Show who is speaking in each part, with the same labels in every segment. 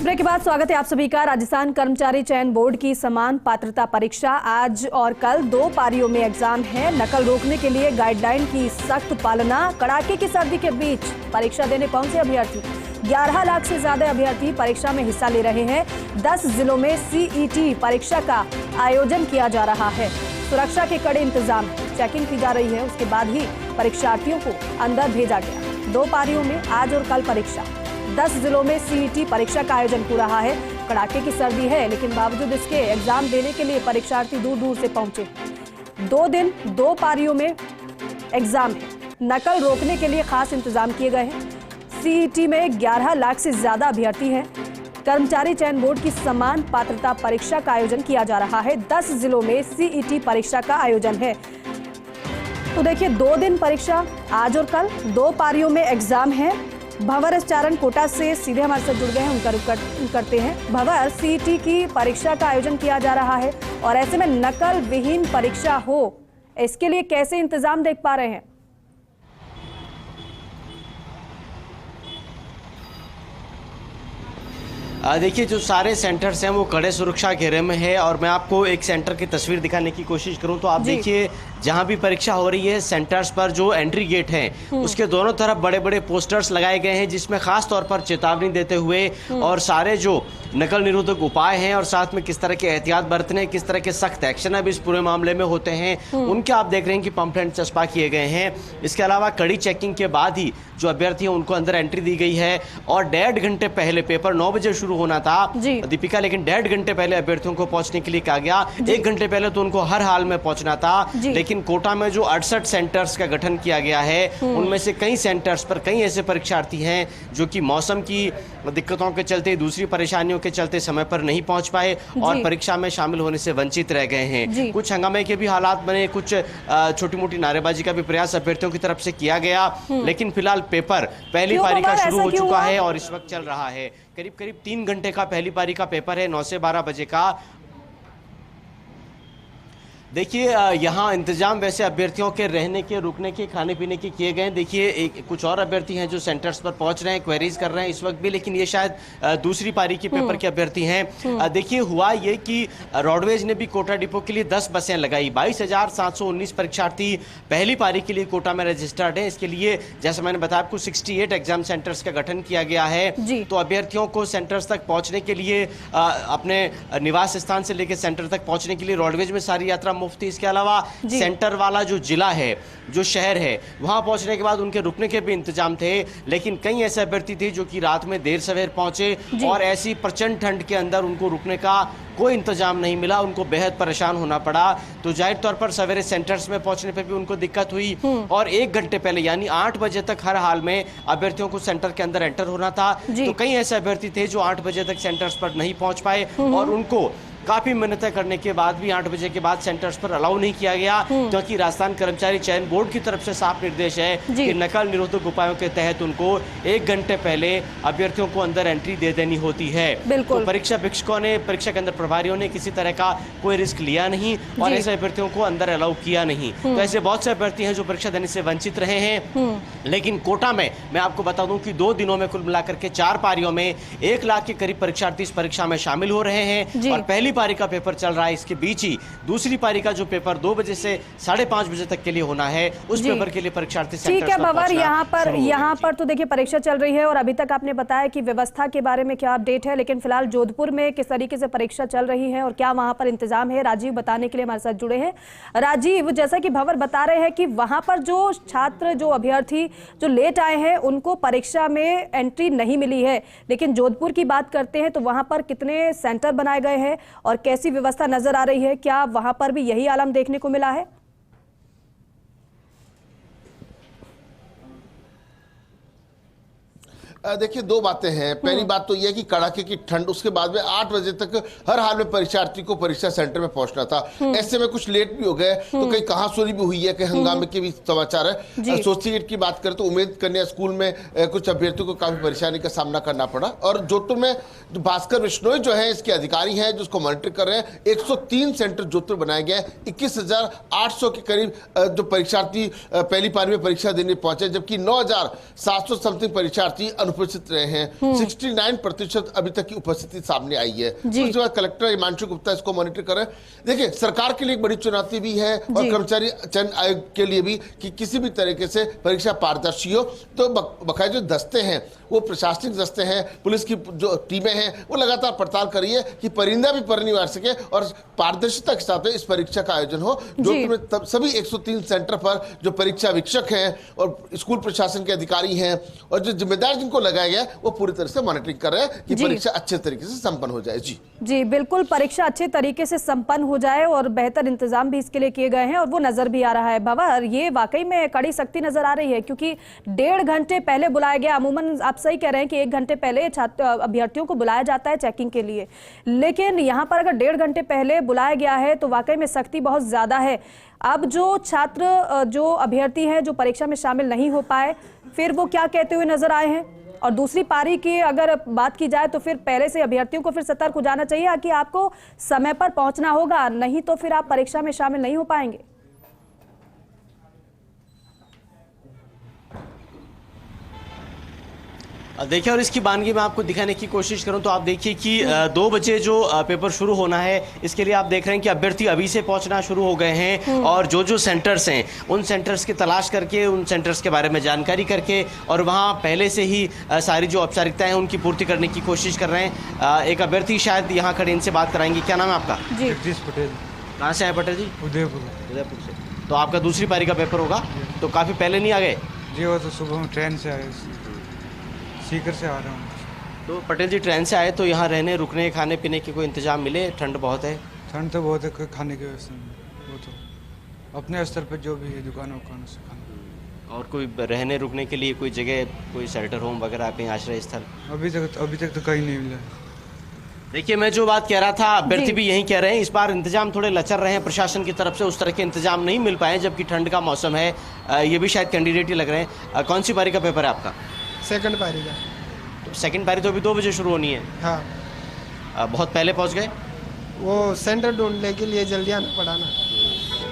Speaker 1: Break के बाद स्वागत है आप सभी का। राजस्थान कर्मचारी चयन बोर्ड की समान पात्रता परीक्षा आज और कल 2 पारियों में एग्जाम है। नकल रोकने के लिए गाइडलाइन की सख्त पालना। कड़ाके की सर्दी के बीच परीक्षा देने पहुंचे अभ्यर्थी। 11 लाख से ज्यादा अभ्यर्थी परीक्षा में हिस्सा ले रहे हैं। 10 जिलों में सीईटी परीक्षा का आयोजन किया जा रहा है। सुरक्षा के कड़े इंतजाम, चेकिंग की जा रही है। उसके बाद ही परीक्षार्थियों को अंदर भेजा गया। 2 पारियों में आज और कल परीक्षा। 10 जिलों में सीईटी परीक्षा का आयोजन हो रहा है। कड़ाके की सर्दी है, लेकिन बावजूद इसके एग्जाम देने के लिए परीक्षार्थी दूर दूर से पहुंचे। 2 दिन 2 पारियों में एग्जाम है। नकल रोकने के लिए खास इंतजाम किए गए हैं। सीईटी में 11 लाख से ज्यादा अभ्यर्थी हैं। कर्मचारी चयन बोर्ड की समान पात्रता परीक्षा का आयोजन किया जा रहा है। 10 जिलों में सीईटी परीक्षा का आयोजन है। तो देखिए, 2 दिन परीक्षा आज और कल, 2 पारियों में एग्जाम है। भंवर एस चारण कोटा से सीधे हमारे साथ जुड़ गए हैं, उनका रुख करते हैं। भंवर, सीईटी की परीक्षा का आयोजन किया जा रहा है और ऐसे में नकल विहीन परीक्षा हो, इसके लिए कैसे इंतजाम देख पा रहे हैं?
Speaker 2: देखिए, जो सारे सेंटर्स हैं वो कड़े सुरक्षा घेरे में है और मैं आपको एक सेंटर की तस्वीर दिखाने की कोशिश करूं तो आप देखिए, जहां भी परीक्षा हो रही है सेंटर्स पर जो एंट्री गेट है उसके दोनों तरफ बड़े बड़े पोस्टर्स लगाए गए हैं, जिसमें खास तौर पर चेतावनी देते हुए और सारे जो नकल निरोधक उपाय हैं और साथ में किस तरह के एहतियात बरतने, किस तरह के सख्त एक्शन अब इस पूरे मामले में होते हैं, उनके आप देख रहे हैं कि पंपलेट चस्पा किए गए हैं। इसके अलावा कड़ी चेकिंग के बाद ही जो अभ्यर्थी हैं उनको अंदर एंट्री दी गई है और 1.5 घंटे पहले, पेपर 9 बजे शुरू होना था दीपिका, लेकिन 1.5 घंटे पहले अभ्यर्थियों को पहुंचने के लिए कहा गया। 1 घंटे पहले तो उनको हर हाल में पहुंचना था, लेकिन कोटा में जो 68 सेंटर्स का गठन किया गया है उनमें से कई सेंटर्स पर कई ऐसे परीक्षार्थी हैं जो कि मौसम की दिक्कतों के चलते, दूसरी परेशानियों के चलते समय पर नहीं पहुंच पाए और परीक्षा में शामिल होने से वंचित रह गए हैं। कुछ हंगामे के भी हालात बने, कुछ छोटी मोटी नारेबाजी का भी प्रयास अभ्यर्थियों की तरफ से किया गया, लेकिन फिलहाल पेपर पहली पारी का शुरू हो चुका है और इस वक्त चल रहा है। करीब करीब 3 घंटे का पहली पारी का पेपर है, 9 से 12 बजे का। देखिए, यहाँ इंतजाम वैसे अभ्यर्थियों के रहने के, रुकने के, खाने पीने के किए गए हैं। देखिए, कुछ और अभ्यर्थी हैं जो सेंटर्स पर पहुंच रहे हैं, क्वेरीज कर रहे हैं इस वक्त भी, लेकिन ये शायद दूसरी पारी के पेपर के अभ्यर्थी हैं। देखिए, हुआ ये कि रोडवेज ने भी कोटा डिपो के लिए 10 बसें लगाई। 22,719 परीक्षार्थी पहली पारी के लिए कोटा में रजिस्टर्ड हैं। इसके लिए जैसा मैंने बताया आपको 68 एग्जाम सेंटर्स का गठन किया गया है। तो अभ्यर्थियों को सेंटर्स तक पहुंचने के लिए, अपने निवास स्थान से लेकर सेंटर तक पहुंचने के लिए रोडवेज में सारी यात्रा मुफ्त थी। इसके अलावा सेंटर वाला जो जिला है, जो शहर है, वहां पहुंचने के बाद उनके रुकने के भी इंतजाम थे, लेकिन कई ऐसे अभ्यर्थी थे जो कि रात में देर सवेर पहुंचे और ऐसी प्रचंड ठंड के अंदर उनको रुकने का कोई इंतजाम नहीं मिला, उनको बेहद परेशान होना पड़ा। तो जाहिर तौर पर सवेरे सेंटर्स में पहुंचने पर भी उनको दिक्कत हुई और 1 घंटे पहले यानी 8 बजे तक हर हाल में अभ्यर्थियों को सेंटर के अंदर एंटर होना था। तो कई ऐसे अभ्यर्थी थे जो 8 बजे तक सेंटर्स पर नहीं पहुंच पाए और उनको काफी मिन्नतें करने के बाद भी 8 बजे के बाद सेंटर्स पर अलाउ नहीं किया गया, क्योंकि राजस्थान कर्मचारी चयन बोर्ड की तरफ से साफ निर्देश है कि नकल निरोधक उपायों के तहत उनको 1 घंटे पहले अभ्यर्थियों को अंदर एंट्री दे देनी होती है। तो परीक्षा भिक्षुकों ने, परीक्षा केंद्र प्रभारियों ने किसी तरह का कोई रिस्क लिया नहीं और ऐसे अभ्यर्थियों को अंदर अलाउ किया नहीं। तो ऐसे बहुत से अभ्यर्थी हैं जो परीक्षा देने से वंचित रहे हैं। लेकिन कोटा में मैं आपको बता दूं कि 2 दिनों में कुल मिलाकर के 4 पारियों में 1 लाख के करीब परीक्षार्थी इस परीक्षा में शामिल हो रहे हैं और पहली पारी का पेपर चल रहा है। इसके बीच ही दूसरी पारी का जो पेपर 2 बजे से 5:30 बजे तक के लिए होना है, उस पेपर के लिए परीक्षार्थी सेंटर्स पर पहुंचना। ठीक है,
Speaker 1: यहाँ पर तो देखिए परीक्षा चल रही है और अभी तक आपने बताया कि व्यवस्था के बारे में क्या अपडेट है, लेकिन फिलहाल जोधपुर में किस तरीके से परीक्षा चल रही है और क्या वहां पर इंतजाम है, राजीव बताने के लिए हमारे साथ जुड़े हैं। राजीव, जैसा कि भंवर बता रहे हैं कि वहां पर जो छात्र, जो अभ्यर्थी जो लेट आए हैं उनको परीक्षा में एंट्री नहीं मिली है, लेकिन जोधपुर की बात करते हैं तो वहां पर कितने सेंटर बनाए गए हैं और कैसी व्यवस्था नजर आ रही है? क्या वहां पर भी यही आलम देखने को मिला है?
Speaker 3: देखिए, 2 बातें हैं। पहली बात तो यह कि कड़ाके की ठंड, उसके बाद में 8 बजे तक हर हाल में परीक्षार्थी को परीक्षा सेंटर में पहुंचना था। ऐसे में कुछ लेट भी हो गए तो कई कहासुनी भी हुई है, कई हंगामे के भी समाचार है। एसोसिएट की बात करें तो उम्मीद कन्या स्कूल में कुछ अभ्यर्थियों को काफी परेशानी का सामना करना पड़ा और जोधपुर में भास्कर बिश्नोई जो है इसके अधिकारी हैं जो उसको मॉनिटर कर रहे हैं। 103 सेंटर जोधपुर बनाए गए, 21,800 के करीब जो परीक्षार्थी पहली पारी में परीक्षा देने पहुंचे, जबकि 9,700 समथिंग परीक्षार्थी उपस्थित रहे हैं। 69% अभी तक की उपस्थिति सामने आई है। उसके बाद कलेक्टर हिमांशु गुप्ता इसको मॉनिटर कर रहे हैं। देखिए, सरकार के लिए एक बड़ी चुनौती भी है और कर्मचारी चयन आयोग के लिए भी कि किसी भी तरीके से परीक्षा पारदर्शी हो। तो बकाया जो दस्ते हैं, वो प्रशासनिक दस्ते हैं, पुलिस की जो टीमें हैं, वो लगातार पड़ताल कर रही है कि परिंदा भी पर नहीं मार सके और पारदर्शिता के साथ इस परीक्षा का आयोजन हो। जोधपुर में तब सभी 103 सेंटर पर जो परीक्षा वीक्षक हैं और स्कूल प्रशासन के अधिकारी हैं और जो जिम्मेदार जिनको लगाया गया, वो पूरी तरह से मॉनिटरिंग कर रहे हैं कि परीक्षा अच्छे तरीके से संपन्न हो जाए। जी
Speaker 1: बिल्कुल, परीक्षा अच्छे तरीके से संपन्न हो जाए और बेहतर इंतजाम भी इसके लिए किए गए हैं और वो नजर भी आ रहा है। भंवर, ये वाकई में कड़ी सख्ती नजर आ रही है क्योंकि 1.5 घंटे पहले बुलाया गया। अमूमन आप सही कह रहे हैं कि 1 घंटे पहले छात्र अभ्यर्थियों को बुलाया जाता है चेकिंग के लिए, लेकिन यहाँ पर अगर 1.5 घंटे पहले बुलाया गया है तो वाकई में सख्ती बहुत ज्यादा है। अब जो छात्र, जो अभ्यर्थी हैं जो परीक्षा में शामिल नहीं हो पाए, फिर वो क्या कहते हुए नजर आए हैं? और दूसरी पारी की अगर बात की जाए तो फिर पहले से अभ्यर्थियों को फिर सतर्क हो जाना चाहिए कि आपको समय पर पहुंचना होगा, नहीं तो फिर आप परीक्षा में शामिल नहीं हो पाएंगे।
Speaker 2: देखिए, और इसकी बानगी मैं आपको दिखाने की कोशिश करूं तो आप देखिए कि 2 बजे जो पेपर शुरू होना है, इसके लिए आप देख रहे हैं कि अभ्यर्थी अभी से पहुंचना शुरू हो गए हैं और जो सेंटर्स हैं, उन सेंटर्स की तलाश करके, उन सेंटर्स के बारे में जानकारी करके और वहां पहले से ही सारी जो औपचारिकताएं हैं उनकी पूर्ति करने की कोशिश कर रहे हैं। एक अभ्यर्थी शायद यहाँ खड़े, इनसे बात कराएंगे। क्या नाम है आपका?
Speaker 4: जगदीश पटेल।
Speaker 2: कहाँ से आए पटेल जी?
Speaker 4: उदयपुर से।
Speaker 2: तो आपका दूसरी पारी का पेपर होगा, तो काफ़ी पहले नहीं आ गए?
Speaker 4: जी, वो तो सुबह में ट्रेन से आए, सीकर से आ रहा हूँ।
Speaker 2: तो पटेल जी, ट्रेन से आए तो यहाँ रहने, रुकने, खाने पीने के कोई इंतजाम मिले? ठंड बहुत है।
Speaker 4: ठंड तो बहुत है, खाने की व्यवस्था नहीं, वो तो अपने स्तर पर जो भी है दुकानों से खाना।
Speaker 2: और कोई रहने रुकने के लिए कोई जगह, कोई शेल्टर होम वगैरह, कहीं आश्रय स्थल?
Speaker 4: अभी तक तो कहीं नहीं मिला।
Speaker 2: देखिए, मैं जो बात कह रहा था, अभ्यर्थी भी यही कह रहे हैं, इस बार इंतजाम थोड़े लचर रहे हैं प्रशासन की तरफ से, उस तरह के इंतजाम नहीं मिल पाए जबकि ठंड का मौसम है। ये भी शायद कैंडिडेट ही लग रहे हैं। कौन सी पारी का पेपर है आपका?
Speaker 5: सेकंड पारी का।
Speaker 2: तो सेकंड पारी तो अभी 2 बजे शुरू होनी है।
Speaker 5: हाँ,
Speaker 2: बहुत पहले पहुंच गए?
Speaker 5: वो सेंटर ढूंढने के लिए जल्दी आना पड़ा ना,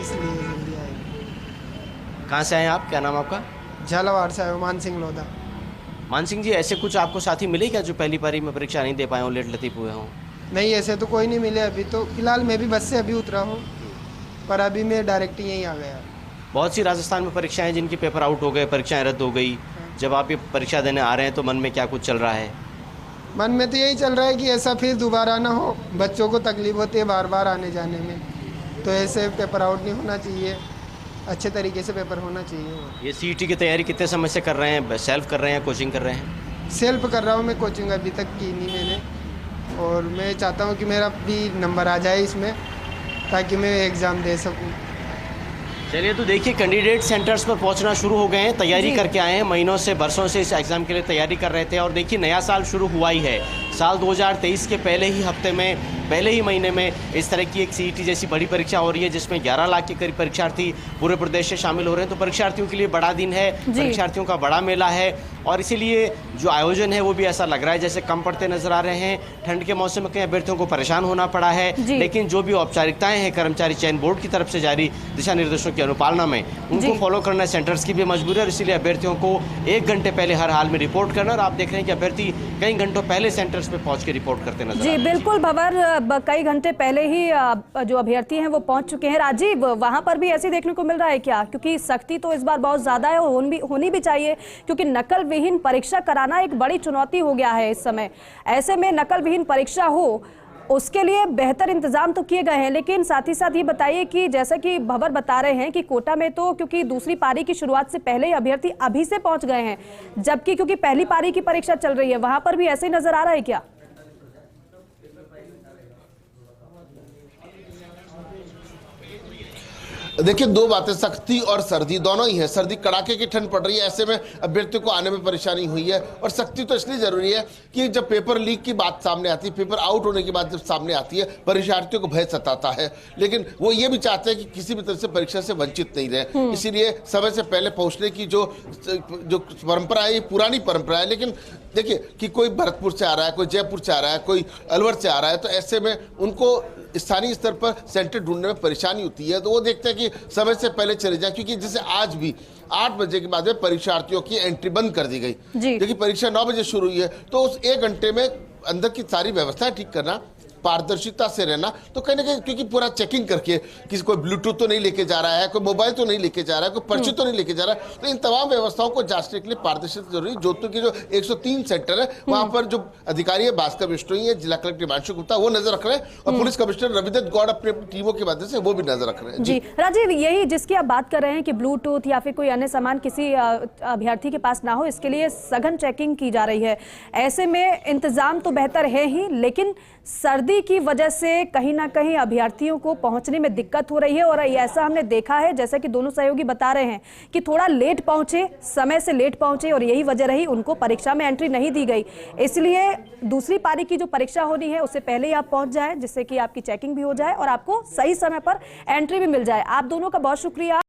Speaker 5: इसलिए जल्दी आए।
Speaker 2: कहाँ से आए आप? क्या नाम आपका?
Speaker 5: झालावाड़ से आए, मान सिंह लोधा।
Speaker 2: मान सिंह जी, ऐसे कुछ आपको साथी मिले क्या जो पहली पारी में परीक्षा नहीं दे पाए हों, लेट लतीफ हुए हों?
Speaker 5: नहीं, ऐसे तो कोई नहीं मिले अभी तो। फिलहाल मैं भी बस से अभी उतरा हूँ, पर अभी मैं डायरेक्ट यहीं आ गया।
Speaker 2: बहुत सी राजस्थान में परीक्षाएं जिनकी पेपर आउट हो गए, परीक्षाएं रद्द हो गई। जब आप ये परीक्षा देने आ रहे हैं तो मन में क्या कुछ चल रहा है?
Speaker 5: मन में तो यही चल रहा है कि ऐसा फिर दोबारा ना हो। बच्चों को तकलीफ होती है बार बार आने जाने में, तो ऐसे पेपर आउट नहीं होना चाहिए, अच्छे तरीके से पेपर होना चाहिए।
Speaker 2: ये सीईटी की तैयारी कितने समय से कर रहे हैं? सेल्फ कर रहे हैं, कोचिंग कर रहे हैं?
Speaker 5: सेल्फ कर रहा हूँ मैं, कोचिंग अभी तक की नहीं मैंने, और मैं चाहता हूँ कि मेरा भी नंबर आ जाए इसमें ताकि मैं एग्ज़ाम दे सकूँ।
Speaker 2: चलिए, तो देखिए, कैंडिडेट सेंटर्स पर पहुंचना शुरू हो गए हैं, तैयारी करके आए हैं, महीनों से, बरसों से इस एग्ज़ाम के लिए तैयारी कर रहे थे। और देखिए, नया साल शुरू हुआ ही है। साल 2023 के पहले ही हफ्ते में, पहले ही महीने में इस तरह की एक सीईटी जैसी बड़ी परीक्षा हो रही है जिसमें 11 लाख के करीब परीक्षार्थी पूरे प्रदेश से शामिल हो रहे हैं। तो परीक्षार्थियों के लिए बड़ा दिन है, परीक्षार्थियों का बड़ा मेला है और इसीलिए जो आयोजन है वो भी ऐसा लग रहा है जैसे कम पड़ते नजर आ रहे हैं। ठंड के मौसम में कई अभ्यर्थियों को परेशान होना पड़ा है, लेकिन जो भी औपचारिकताएं हैं कर्मचारी चयन बोर्ड की तरफ से जारी दिशा निर्देशों की अनुपालना में, उनको फॉलो करना सेंटर्स की भी मजबूरी है और इसीलिए अभ्यर्थियों को 1 घंटे पहले हर हाल में रिपोर्ट करना। और आप देख रहे हैं कि अभ्यर्थी कई घंटों पहले सेंटर्स पे पहुंच के रिपोर्ट करते नजर आ रहे हैं।
Speaker 1: बिल्कुल भंवर, कई घंटे पहले ही जो अभ्यर्थी हैं वो पहुंच चुके हैं। राजीव, वहां पर भी ऐसे देखने को मिल रहा है क्या? क्योंकि सख्ती तो इस बार बहुत ज्यादा है और होनी भी चाहिए, क्योंकि नकल विहीन परीक्षा कराना एक बड़ी चुनौती हो गया है इस समय। ऐसे में नकल विहीन परीक्षा हो, उसके लिए बेहतर इंतजाम तो किए गए हैं, लेकिन साथ ही साथ ये बताइए कि जैसा कि भंवर बता रहे हैं कि कोटा में तो क्योंकि दूसरी पारी की शुरुआत से पहले ही अभ्यर्थी अभी से पहुंच गए हैं, जबकि क्योंकि पहली पारी की परीक्षा चल रही है, वहां पर भी ऐसे ही नजर आ रहा है क्या?
Speaker 3: देखिए, 2 बातें, सख्ती और सर्दी दोनों ही है। सर्दी, कड़ाके की ठंड पड़ रही है, ऐसे में अभ्यर्थियों को आने में परेशानी हुई है। और सख्ती तो इसलिए जरूरी है कि जब पेपर लीक की बात सामने आती है, पेपर आउट होने की बात जब सामने आती है, परीक्षार्थियों को भय सताता है, लेकिन वो ये भी चाहते हैं कि किसी भी तरह से परीक्षा से वंचित नहीं रहे। इसीलिए समय से पहले पहुंचने की जो परंपरा है, ये पुरानी परंपरा है। लेकिन देखिए कि कोई भरतपुर से आ रहा है, कोई जयपुर से आ रहा है, कोई अलवर से आ रहा है, तो ऐसे में उनको स्थानीय स्तर पर सेंटर ढूंढने में परेशानी होती है, तो वो देखते हैं कि समय से पहले चले जाएं, क्योंकि जैसे आज भी 8 बजे के बाद में परीक्षार्थियों की एंट्री बंद कर दी गई। देखिए परीक्षा 9 बजे शुरू हुई है, तो उस 1 घंटे में अंदर की सारी व्यवस्थाएं ठीक करना, पारदर्शिता से रहना, तो कहीं ना कहीं क्योंकि पूरा चेकिंग करके किसी कोई ब्लूटूथ तो नहीं लेके जा रहा है, कोई मोबाइल तो नहीं लेके जा रहा है, कोई पर्ची तो नहीं लेके जा रहा है, तो इन तमाम व्यवस्थाओं को जांचने के लिए पारदर्शिता जरूरी। जोधपुर के जो 103 सेंटर है वहां पर जो अधिकारी है भास्कर बिश्नोई है, जिला कलेक्टर हिमांशु गुप्ता वो नजर रख रहे हैं, और पुलिस कमिश्नर रविदत्त गौड़ अपनी टीमों की माध्यम से वो भी नजर रख रहे हैं।
Speaker 1: जी राजीव, यही जिसकी आप बात कर रहे हैं कि ब्लूटूथ या फिर कोई अन्य सामान किसी अभ्यर्थी के पास ना हो, इसके लिए सघन चेकिंग की जा रही है। ऐसे में इंतजाम तो बेहतर है ही, लेकिन सर्दी की वजह से कहीं ना कहीं अभ्यर्थियों को पहुंचने में दिक्कत हो रही है, और ऐसा हमने देखा है, जैसा कि दोनों सहयोगी बता रहे हैं कि थोड़ा लेट पहुंचे, समय से लेट पहुंचे, और यही वजह रही उनको परीक्षा में एंट्री नहीं दी गई। इसलिए दूसरी पारी की जो परीक्षा होनी है उससे पहले ही आप पहुंच जाएं, जिससे कि आपकी चेकिंग भी हो जाए और आपको सही समय पर एंट्री भी मिल जाए। आप दोनों का बहुत शुक्रिया।